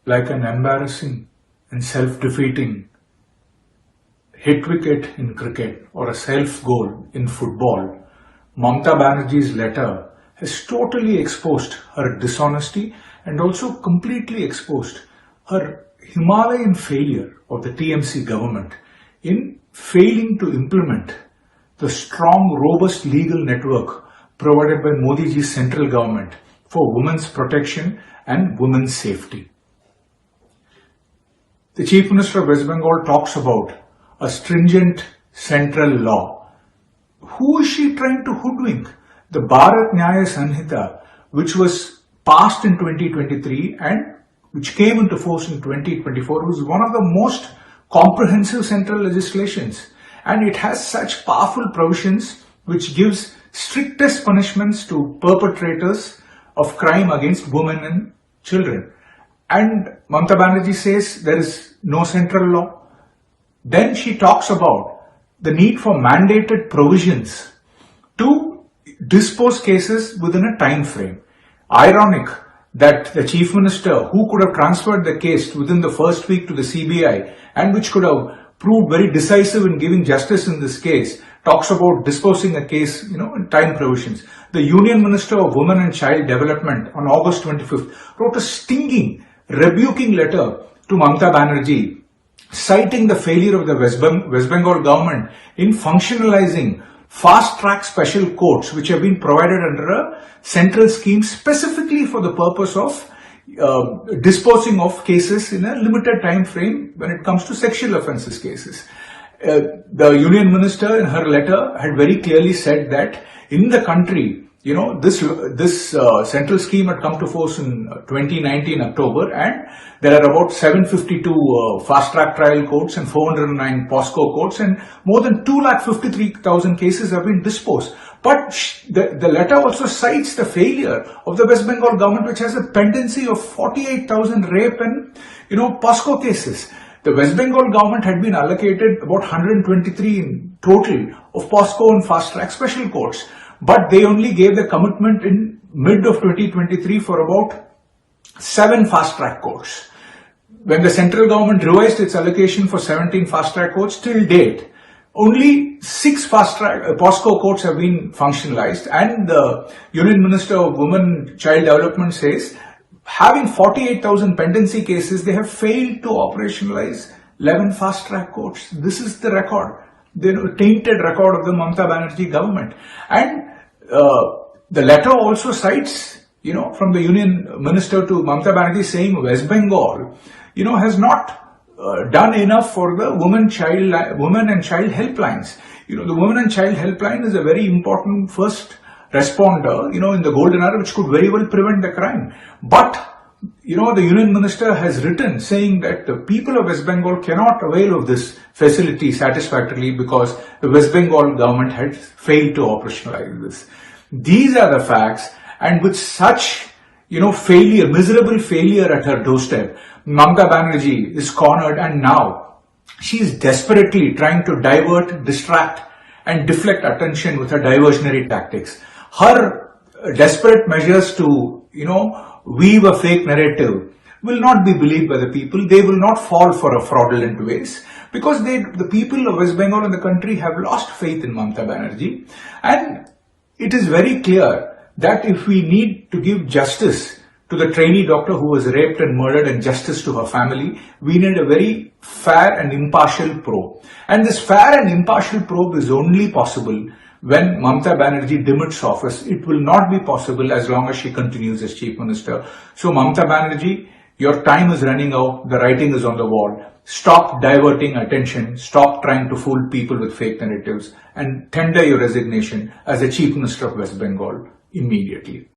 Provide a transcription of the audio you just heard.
like an embarrassing and self-defeating hit wicket in cricket or a self-goal in football, Mamata Banerjee's letter has totally exposed her dishonesty and also completely exposed her Himalayan failure of the TMC government in failing to implement the strong, robust legal network provided by Modi ji's central government for women's protection and women's safety. The Chief Minister of West Bengal talks about a stringent central law. Who is she trying to hoodwink? The Bharat Nyaya Sanhita, which was passed in 2023 and which came into force in 2024, was one of the most comprehensive central legislations, and it has such powerful provisions which gives strictest punishments to perpetrators of crime against women and children. And Mamata Banerjee says there is no central law. Then she talks about the need for mandated provisions to dispose cases within a time frame. Ironic that the Chief Minister, who could have transferred the case within the first week to the CBI and which could have proved very decisive in giving justice in this case, talks about disposing a case, in time provisions. The Union Minister of Women and Child Development on August 25th wrote a stinging, rebuking letter to Mamata Banerjee, citing the failure of the West Bengal government in functionalizing fast-track special courts which have been provided under a central scheme specifically for the purpose of disposing of cases in a limited time frame when it comes to sexual offences cases. The Union Minister in her letter had very clearly said that in the country, this central scheme had come to force in 2019 October, and there are about 752 fast-track trial courts and 409 POSCO courts, and more than 253,000 cases have been disposed. But the letter also cites the failure of the West Bengal government, which has a pendency of 48,000 rape and POSCO cases. The West Bengal government had been allocated about 123 in total of POSCO and fast-track special courts, but they only gave the commitment in mid of 2023 for about 7 fast-track courts. When the central government revised its allocation for 17 fast-track courts till date, only 6 fast-track POSCO courts have been functionalized, and the Union Minister of Women and Child Development says, having 48,000 pendency cases, they have failed to operationalize 11 fast-track courts. This is the record, the tainted record of the Mamata Banerjee government. And the letter also cites, from the Union Minister to Mamata Banerjee saying West Bengal, has not done enough for the women and child helplines. The Women and Child Helpline is a very important first responder, in the golden era, which could very well prevent the crime. But, the Union Minister has written saying that the people of West Bengal cannot avail of this facility satisfactorily because the West Bengal government had failed to operationalize this. These are the facts, and with such, failure, miserable failure at her doorstep, Mamata Banerjee is cornered, and now she is desperately trying to divert, distract and deflect attention with her diversionary tactics. Her desperate measures to, weave a fake narrative will not be believed by the people. They will not fall for a fraudulent ways because the people of West Bengal and the country have lost faith in Mamata Banerjee. And it is very clear that if we need to give justice to the trainee doctor who was raped and murdered and justice to her family, we need a very fair and impartial probe. And this fair and impartial probe is only possible when Mamata Banerjee demits office. It will not be possible as long as she continues as Chief Minister. So Mamata Banerjee, your time is running out. The writing is on the wall. Stop diverting attention. Stop trying to fool people with fake narratives and tender your resignation as the Chief Minister of West Bengal immediately.